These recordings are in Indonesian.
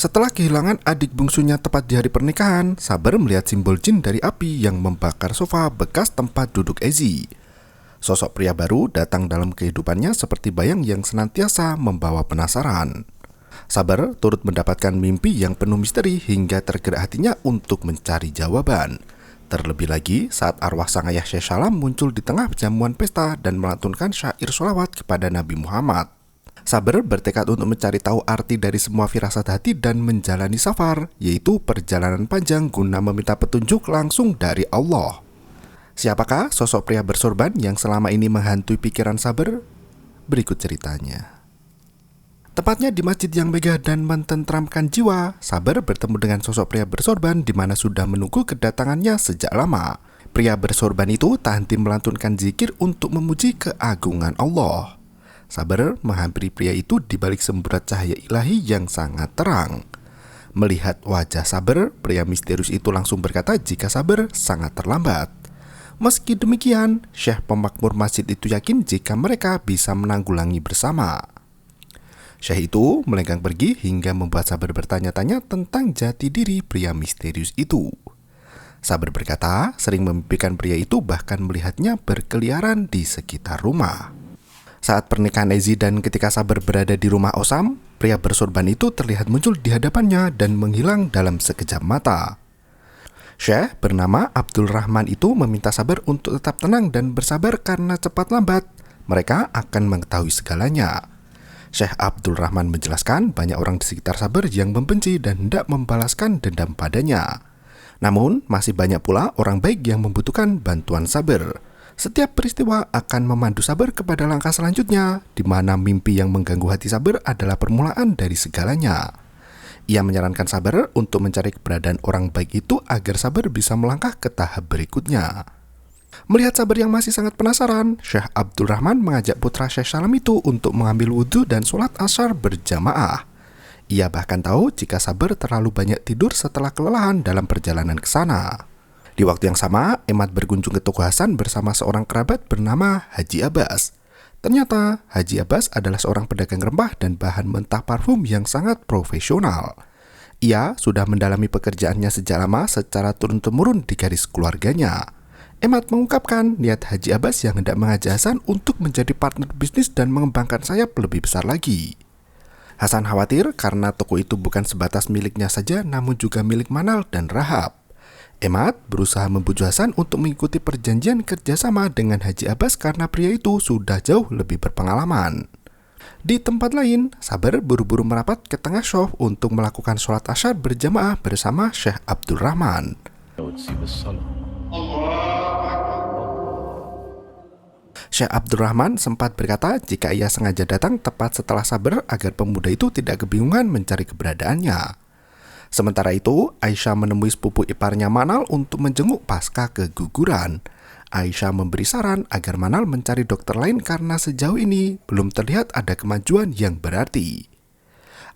Setelah kehilangan adik bungsunya tepat di hari pernikahan, Sabar melihat simbol jin dari api yang membakar sofa bekas tempat duduk Ezi. Sosok pria baru datang dalam kehidupannya seperti bayang yang senantiasa membawa penasaran. Sabar turut mendapatkan mimpi yang penuh misteri hingga tergerak hatinya untuk mencari jawaban. Terlebih lagi saat arwah sang ayah Syekh Salam muncul di tengah jamuan pesta dan melantunkan syair sholawat kepada Nabi Muhammad. Sabar bertekad untuk mencari tahu arti dari semua firasat hati dan menjalani safar, yaitu perjalanan panjang guna meminta petunjuk langsung dari Allah. Siapakah sosok pria bersorban yang selama ini menghantui pikiran Sabar? Berikut ceritanya. Tepatnya di masjid yang megah dan mententramkan jiwa, Sabar bertemu dengan sosok pria bersorban di mana sudah menunggu kedatangannya sejak lama. Pria bersorban itu tak henti melantunkan zikir untuk memuji keagungan Allah. Sabar menghampiri pria itu di balik semburat cahaya ilahi yang sangat terang. Melihat wajah Sabar, pria misterius itu langsung berkata jika Sabar sangat terlambat. Meski demikian, Syekh pemakmur masjid itu yakin jika mereka bisa menanggulangi bersama. Syekh itu melenggang pergi hingga membuat Sabar bertanya-tanya tentang jati diri pria misterius itu. Sabar berkata sering memimpikan pria itu bahkan melihatnya berkeliaran di sekitar rumah. Saat pernikahan Ezi dan ketika Sabar berada di rumah Osam, pria bersorban itu terlihat muncul di hadapannya dan menghilang dalam sekejap mata. Syekh bernama Abdul Rahman itu meminta Sabar untuk tetap tenang dan bersabar karena cepat lambat mereka akan mengetahui segalanya. Syekh Abdul Rahman menjelaskan banyak orang di sekitar Sabar yang membenci dan hendak membalaskan dendam padanya. Namun masih banyak pula orang baik yang membutuhkan bantuan Sabar. Setiap peristiwa akan memandu Sabar kepada langkah selanjutnya, di mana mimpi yang mengganggu hati Sabar adalah permulaan dari segalanya. Ia menyarankan Sabar untuk mencari keberadaan orang baik itu agar Sabar bisa melangkah ke tahap berikutnya. Melihat Sabar yang masih sangat penasaran, Syekh Abdul Rahman mengajak putra Syekh Salam itu untuk mengambil wudhu dan sholat asyar berjamaah. Ia bahkan tahu jika Sabar terlalu banyak tidur setelah kelelahan dalam perjalanan ke sana. Di waktu yang sama, Emad berkunjung ke Toko Hasan bersama seorang kerabat bernama Haji Abbas. Ternyata, Haji Abbas adalah seorang pedagang rempah dan bahan mentah parfum yang sangat profesional. Ia sudah mendalami pekerjaannya sejak lama secara turun-temurun di garis keluarganya. Emad mengungkapkan niat Haji Abbas yang hendak mengajak Hasan untuk menjadi partner bisnis dan mengembangkan sayap lebih besar lagi. Hasan khawatir karena toko itu bukan sebatas miliknya saja namun juga milik Manal dan Rahab. Emad berusaha membujuk Hasan untuk mengikuti perjanjian kerjasama dengan Haji Abbas karena pria itu sudah jauh lebih berpengalaman. Di tempat lain, Sabar buru-buru merapat ke tengah syaf untuk melakukan sholat asyar berjamaah bersama Syekh Abdul Rahman. Syekh Abdul Rahman sempat berkata jika ia sengaja datang tepat setelah Sabar agar pemuda itu tidak kebingungan mencari keberadaannya. Sementara itu, Aisyah menemui sepupu iparnya Manal untuk menjenguk pasca keguguran. Aisyah memberi saran agar Manal mencari dokter lain karena sejauh ini belum terlihat ada kemajuan yang berarti.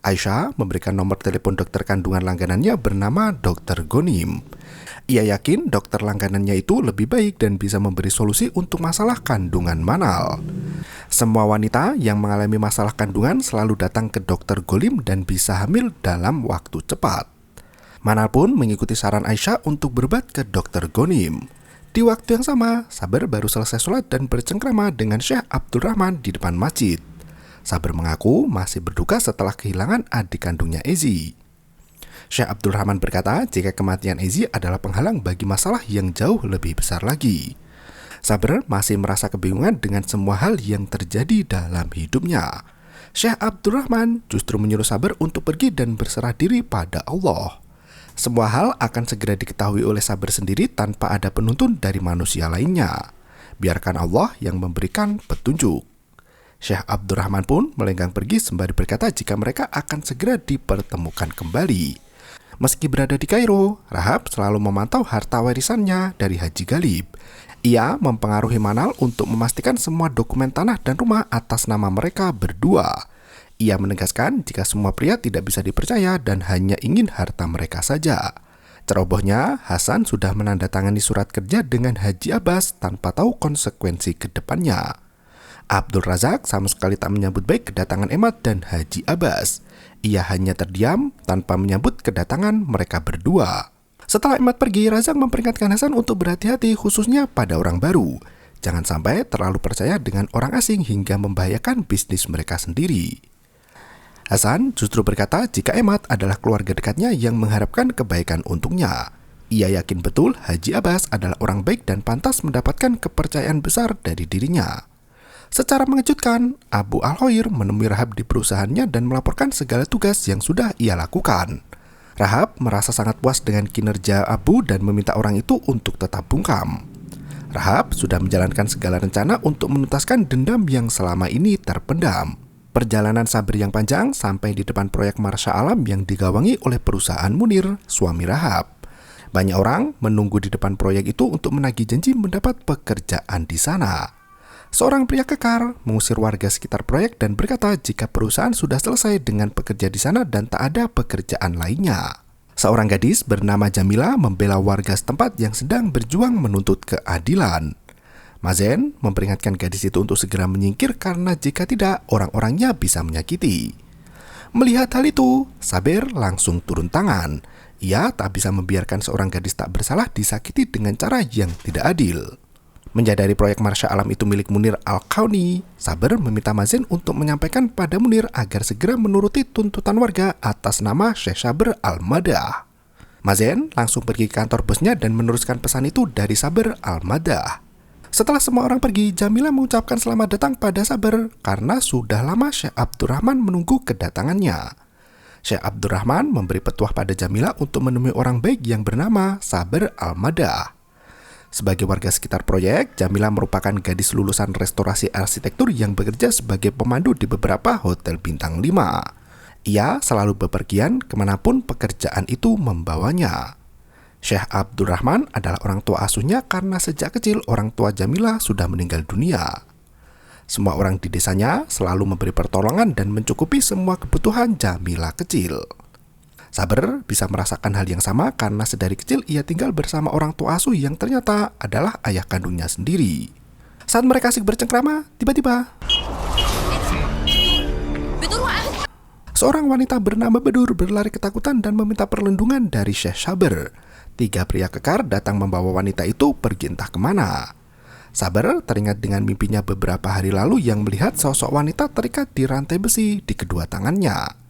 Aisyah memberikan nomor telepon dokter kandungan langganannya bernama Dr. Gonim. Ia yakin dokter langganannya itu lebih baik dan bisa memberi solusi untuk masalah kandungan Manal. Semua wanita yang mengalami masalah kandungan selalu datang ke Dr. Golim dan bisa hamil dalam waktu cepat. Manal pun mengikuti saran Aisyah untuk berobat ke Dr. Gonim. Di waktu yang sama, Sabar baru selesai sholat dan bercengkrama dengan Syekh Abdul Rahman di depan masjid. Sabar mengaku masih berduka setelah kehilangan adik kandungnya Ezi. Syekh Abdul Rahman berkata jika kematian Ezi adalah penghalang bagi masalah yang jauh lebih besar lagi. Sabar masih merasa kebingungan dengan semua hal yang terjadi dalam hidupnya. Syekh Abdul Rahman justru menyuruh Sabar untuk pergi dan berserah diri pada Allah. Semua hal akan segera diketahui oleh Sabar sendiri tanpa ada penuntun dari manusia lainnya. Biarkan Allah yang memberikan petunjuk. Syekh Abdul Rahman pun melenggang pergi sembari berkata jika mereka akan segera dipertemukan kembali. Meski berada di Kairo, Rahab selalu memantau harta warisannya dari Haji Galib. Ia mempengaruhi Manal untuk memastikan semua dokumen tanah dan rumah atas nama mereka berdua. Ia menegaskan jika semua pria tidak bisa dipercaya dan hanya ingin harta mereka saja. Cerobohnya, Hasan sudah menandatangani surat kerja dengan Haji Abbas tanpa tahu konsekuensi ke depannya. Abdul Razak sama sekali tak menyambut baik kedatangan Emad dan Haji Abbas. Ia hanya terdiam tanpa menyambut kedatangan mereka berdua. Setelah Imad pergi, Razak memperingatkan Hasan untuk berhati-hati khususnya pada orang baru. Jangan sampai terlalu percaya dengan orang asing hingga membahayakan bisnis mereka sendiri. Hasan justru berkata jika Imad adalah keluarga dekatnya yang mengharapkan kebaikan untuknya. Ia yakin betul Haji Abbas adalah orang baik dan pantas mendapatkan kepercayaan besar dari dirinya. Secara mengejutkan, Abu Al-Hoir menemui Rahab di perusahaannya dan melaporkan segala tugas yang sudah ia lakukan. Rahab merasa sangat puas dengan kinerja Abu dan meminta orang itu untuk tetap bungkam. Rahab sudah menjalankan segala rencana untuk menuntaskan dendam yang selama ini terpendam. Perjalanan Sabir yang panjang sampai di depan proyek Marsha Alam yang digawangi oleh perusahaan Munir, suami Rahab. Banyak orang menunggu di depan proyek itu untuk menagih janji mendapat pekerjaan di sana. Seorang pria kekar mengusir warga sekitar proyek dan berkata jika perusahaan sudah selesai dengan pekerja di sana dan tak ada pekerjaan lainnya. Seorang gadis bernama Jamila membela warga setempat yang sedang berjuang menuntut keadilan. Mazen memperingatkan gadis itu untuk segera menyingkir karena jika tidak, orang-orangnya bisa menyakiti. Melihat hal itu, Sabir langsung turun tangan. Ia tak bisa membiarkan seorang gadis tak bersalah disakiti dengan cara yang tidak adil. Menyadari proyek Marsha Alam itu milik Munir Al-Kauni, Sabir meminta Mazen untuk menyampaikan pada Munir agar segera menuruti tuntutan warga atas nama Syekh Sabir Al-Madah. Mazen langsung pergi ke kantor bosnya dan meneruskan pesan itu dari Sabir Al-Madah. Setelah semua orang pergi, Jamila mengucapkan selamat datang pada Sabir karena sudah lama Syekh Abdurrahman menunggu kedatangannya. Syekh Abdurrahman memberi petuah pada Jamila untuk menemui orang baik yang bernama Sabir Al-Madah. Sebagai warga sekitar proyek, Jamila merupakan gadis lulusan restorasi arsitektur yang bekerja sebagai pemandu di beberapa hotel bintang 5. Ia selalu bepergian kemanapun pekerjaan itu membawanya. Syekh Abdurrahman adalah orang tua asuhnya karena sejak kecil orang tua Jamila sudah meninggal dunia. Semua orang di desanya selalu memberi pertolongan dan mencukupi semua kebutuhan Jamila kecil. Sabir bisa merasakan hal yang sama karena sedari kecil ia tinggal bersama orang tua asuh yang ternyata adalah ayah kandungnya sendiri. Saat mereka asik bercengkrama, tiba-tiba seorang wanita bernama Bedur berlari ketakutan dan meminta perlindungan dari Syekh Sabir. 3 pria kekar datang membawa wanita itu pergi entah kemana. Sabir teringat dengan mimpinya beberapa hari lalu yang melihat sosok wanita terikat di rantai besi di kedua tangannya.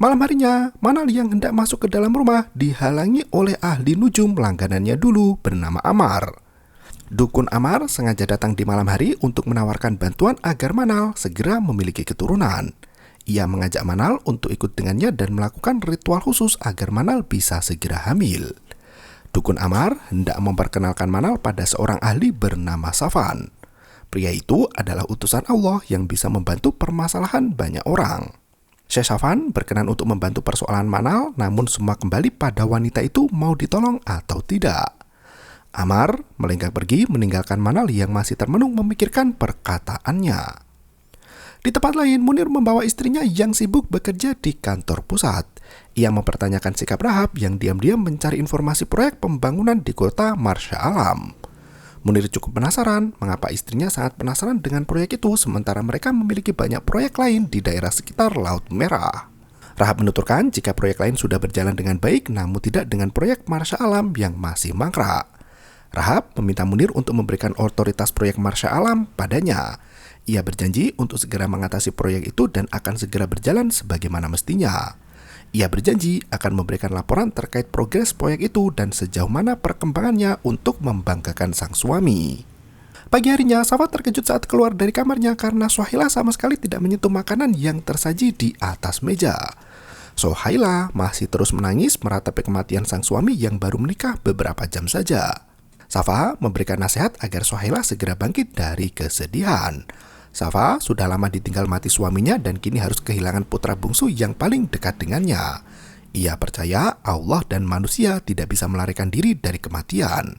Malam harinya, Manal yang hendak masuk ke dalam rumah dihalangi oleh ahli nujum langganannya dulu bernama Amar. Dukun Amar sengaja datang di malam hari untuk menawarkan bantuan agar Manal segera memiliki keturunan. Ia mengajak Manal untuk ikut dengannya dan melakukan ritual khusus agar Manal bisa segera hamil. Dukun Amar hendak memperkenalkan Manal pada seorang ahli bernama Safan. Pria itu adalah utusan Allah yang bisa membantu permasalahan banyak orang. Syekh Safan berkenan untuk membantu persoalan Manal, namun semua kembali pada wanita itu mau ditolong atau tidak. Amar melenggang pergi meninggalkan Manal yang masih termenung memikirkan perkataannya. Di tempat lain, Munir membawa istrinya yang sibuk bekerja di kantor pusat. Ia mempertanyakan sikap Rahab yang diam-diam mencari informasi proyek pembangunan di kota Marsha Alam. Munir cukup penasaran mengapa istrinya sangat penasaran dengan proyek itu sementara mereka memiliki banyak proyek lain di daerah sekitar Laut Merah. Rahab menuturkan jika proyek lain sudah berjalan dengan baik namun tidak dengan proyek Marsha Alam yang masih mangkrak. Rahab meminta Munir untuk memberikan otoritas proyek Marsha Alam padanya. Ia berjanji untuk segera mengatasi proyek itu dan akan segera berjalan sebagaimana mestinya. Ia berjanji akan memberikan laporan terkait progres proyek itu dan sejauh mana perkembangannya untuk membanggakan sang suami. Pagi harinya, Safa terkejut saat keluar dari kamarnya karena Sohaila sama sekali tidak menyentuh makanan yang tersaji di atas meja. Sohaila masih terus menangis meratapi kematian sang suami yang baru menikah beberapa jam saja. Safa memberikan nasihat agar Sohaila segera bangkit dari kesedihan. Safa sudah lama ditinggal mati suaminya dan kini harus kehilangan putra bungsu yang paling dekat dengannya. Ia percaya Allah dan manusia tidak bisa melarikan diri dari kematian.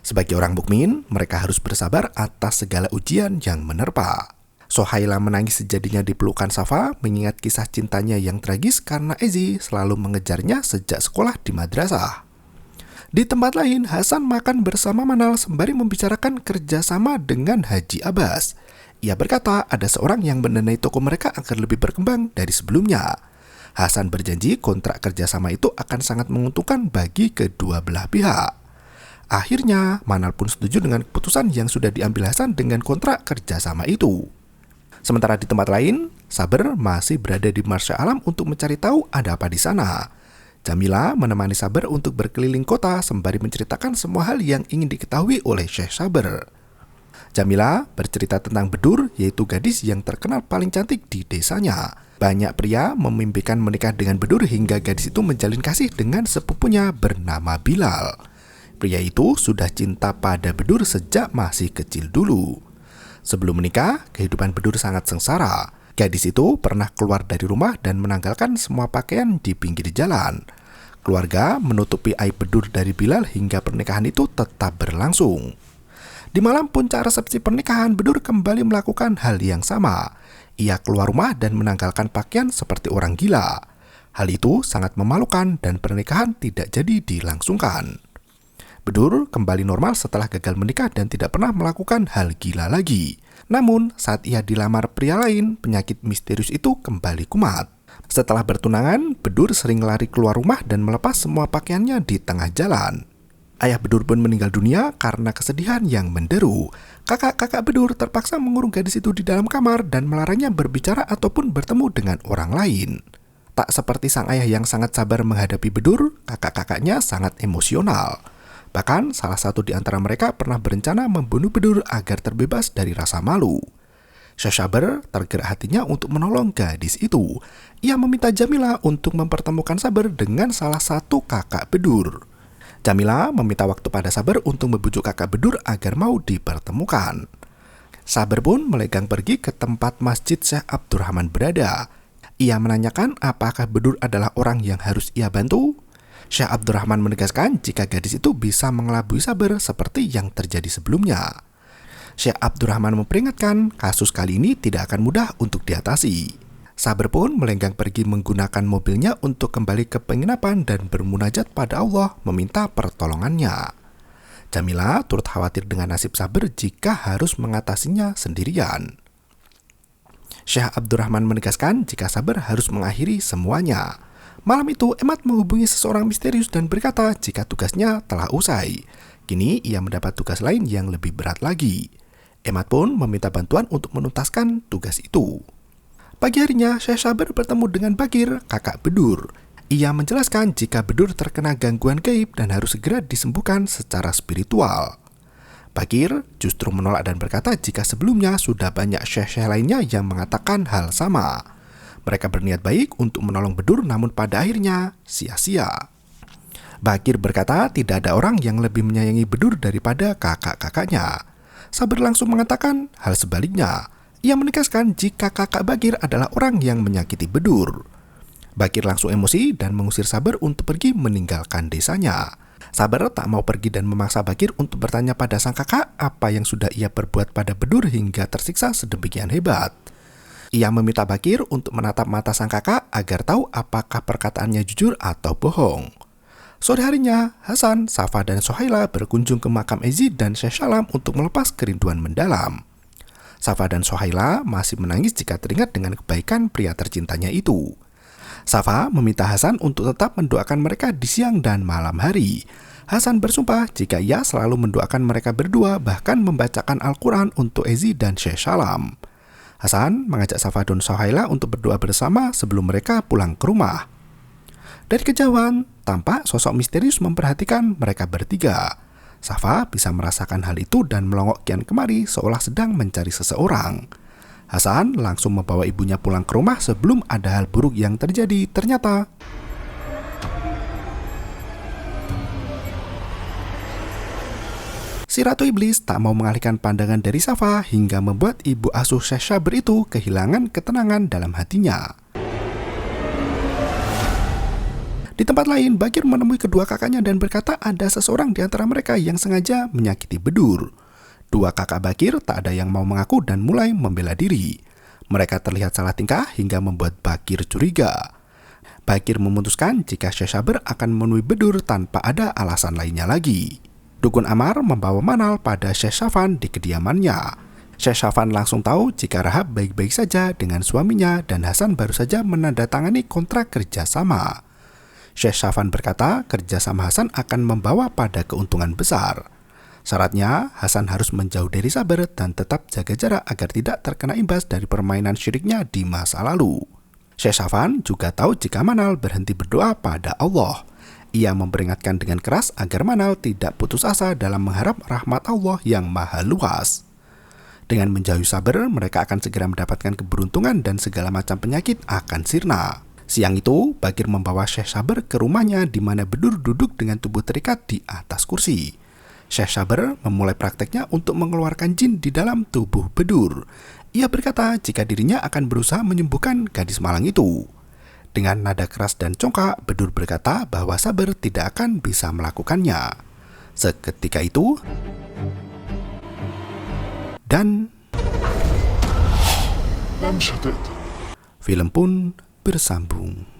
Sebagai orang mukmin, mereka harus bersabar atas segala ujian yang menerpa. Sohaila menangis sejadinya di pelukan Safa mengingat kisah cintanya yang tragis karena Ezi selalu mengejarnya sejak sekolah di madrasah. Di tempat lain, Hasan makan bersama Manal sembari membicarakan kerjasama dengan Haji Abbas. Ia berkata ada seorang yang mendanai toko mereka agar lebih berkembang dari sebelumnya. Hasan berjanji kontrak kerjasama itu akan sangat menguntungkan bagi kedua belah pihak. Akhirnya, Manal pun setuju dengan keputusan yang sudah diambil Hasan dengan kontrak kerjasama itu. Sementara di tempat lain, Saber masih berada di Marsha Alam untuk mencari tahu ada apa di sana. Jamila menemani Saber untuk berkeliling kota sembari menceritakan semua hal yang ingin diketahui oleh Syekh Saber. Jamila bercerita tentang Bedur, yaitu gadis yang terkenal paling cantik di desanya. Banyak pria memimpikan menikah dengan Bedur hingga gadis itu menjalin kasih dengan sepupunya bernama Bilal. Pria itu sudah cinta pada Bedur sejak masih kecil dulu. Sebelum menikah, kehidupan Bedur sangat sengsara. Gadis itu pernah keluar dari rumah dan menanggalkan semua pakaian di pinggir jalan. Keluarga menutupi aib Bedur dari Bilal hingga pernikahan itu tetap berlangsung. Di malam puncak resepsi pernikahan, Bedur kembali melakukan hal yang sama. Ia keluar rumah dan menanggalkan pakaian seperti orang gila. Hal itu sangat memalukan dan pernikahan tidak jadi dilangsungkan. Bedur kembali normal setelah gagal menikah dan tidak pernah melakukan hal gila lagi. Namun, saat ia dilamar pria lain, penyakit misterius itu kembali kumat. Setelah bertunangan, Bedur sering lari keluar rumah dan melepas semua pakaiannya di tengah jalan. Ayah Bedur pun meninggal dunia karena kesedihan yang menderu. Kakak-kakak Bedur terpaksa mengurung gadis itu di dalam kamar dan melarangnya berbicara ataupun bertemu dengan orang lain. Tak seperti sang ayah yang sangat sabar menghadapi Bedur, kakak-kakaknya sangat emosional. Bahkan salah satu di antara mereka pernah berencana membunuh Bedur agar terbebas dari rasa malu. Syekh Saber tergerak hatinya untuk menolong gadis itu. Ia meminta Jamila untuk mempertemukan Saber dengan salah satu kakak Bedur. Jamila meminta waktu pada Saber untuk membujuk kakak Bedur agar mau dipertemukan. Saber pun melegang pergi ke tempat masjid Syekh Abdurrahman berada. Ia menanyakan apakah Bedur adalah orang yang harus ia bantu. Syekh Abdurrahman menegaskan jika gadis itu bisa mengelabui Saber seperti yang terjadi sebelumnya. Syekh Abdurrahman memperingatkan kasus kali ini tidak akan mudah untuk diatasi. Saber pun melenggang pergi menggunakan mobilnya untuk kembali ke penginapan dan bermunajat pada Allah meminta pertolongannya. Jamila turut khawatir dengan nasib Saber jika harus mengatasinya sendirian. Syekh Abdurrahman menegaskan jika Saber harus mengakhiri semuanya. Malam itu Emad menghubungi seseorang misterius dan berkata jika tugasnya telah usai. Kini ia mendapat tugas lain yang lebih berat lagi. Emad pun meminta bantuan untuk menuntaskan tugas itu. Pagi harinya, Syekh Saber bertemu dengan Bagir, kakak Bedur. Ia menjelaskan jika Bedur terkena gangguan gaib dan harus segera disembuhkan secara spiritual. Bagir justru menolak dan berkata jika sebelumnya sudah banyak syekh-syekh lainnya yang mengatakan hal sama. Mereka berniat baik untuk menolong Bedur namun pada akhirnya sia-sia. Bagir berkata tidak ada orang yang lebih menyayangi Bedur daripada kakak-kakaknya. Saber langsung mengatakan hal sebaliknya. Ia menegaskan jika kakak Bagir adalah orang yang menyakiti Bedur. Bagir langsung emosi dan mengusir Saber untuk pergi meninggalkan desanya. Saber tak mau pergi dan memaksa Bagir untuk bertanya pada sang kakak apa yang sudah ia perbuat pada Bedur hingga tersiksa sedemikian hebat. Ia meminta Bagir untuk menatap mata sang kakak agar tahu apakah perkataannya jujur atau bohong. Sore harinya, Hasan, Safa, dan Sohaila berkunjung ke makam Ezi dan Syekh Salam untuk melepas kerinduan mendalam. Safa dan Sohaila masih menangis jika teringat dengan kebaikan pria tercintanya itu. Safa meminta Hasan untuk tetap mendoakan mereka di siang dan malam hari. Hasan bersumpah jika ia selalu mendoakan mereka berdua bahkan membacakan Al-Quran untuk Ezi dan Syekh Salam. Hasan mengajak Safa dan Sohaila untuk berdoa bersama sebelum mereka pulang ke rumah. Dari kejauhan, tampak sosok misterius memperhatikan mereka bertiga. Safa bisa merasakan hal itu dan melongok kian kemari seolah sedang mencari seseorang. Hasan langsung membawa ibunya pulang ke rumah sebelum ada hal buruk yang terjadi. Ternyata si Ratu Iblis tak mau mengalihkan pandangan dari Safa hingga membuat ibu asuh Syekh Saber itu kehilangan ketenangan dalam hatinya. Di tempat lain, Bagir menemui kedua kakaknya dan berkata ada seseorang di antara mereka yang sengaja menyakiti Bedur. Dua kakak Bagir tak ada yang mau mengaku dan mulai membela diri. Mereka terlihat salah tingkah hingga membuat Bagir curiga. Bagir memutuskan jika Syekh Saber akan menemui Bedur tanpa ada alasan lainnya lagi. Dukun Amar membawa Manal pada Syekh Safan di kediamannya. Syekh Syafan langsung tahu jika Rahab baik-baik saja dengan suaminya dan Hasan baru saja menandatangani kontrak kerjasama. Syekh Syafan berkata kerjasama Hasan akan membawa pada keuntungan besar. Syaratnya, Hasan harus menjauh dari Sabar dan tetap jaga jarak agar tidak terkena imbas dari permainan syiriknya di masa lalu. Syekh Syafan juga tahu jika Manal berhenti berdoa pada Allah. Ia memperingatkan dengan keras agar Manal tidak putus asa dalam mengharap rahmat Allah yang maha luas. Dengan menjauhi Sabar, mereka akan segera mendapatkan keberuntungan dan segala macam penyakit akan sirna. Siang itu, Bagir membawa Syekh Sabar ke rumahnya di mana Bedur duduk dengan tubuh terikat di atas kursi. Syekh Sabar memulai prakteknya untuk mengeluarkan jin di dalam tubuh Bedur. Ia berkata jika dirinya akan berusaha menyembuhkan gadis malang itu. Dengan nada keras dan congkak, Bedur berkata bahwa Sabar tidak akan bisa melakukannya. Seketika itu, dan film pun bersambung.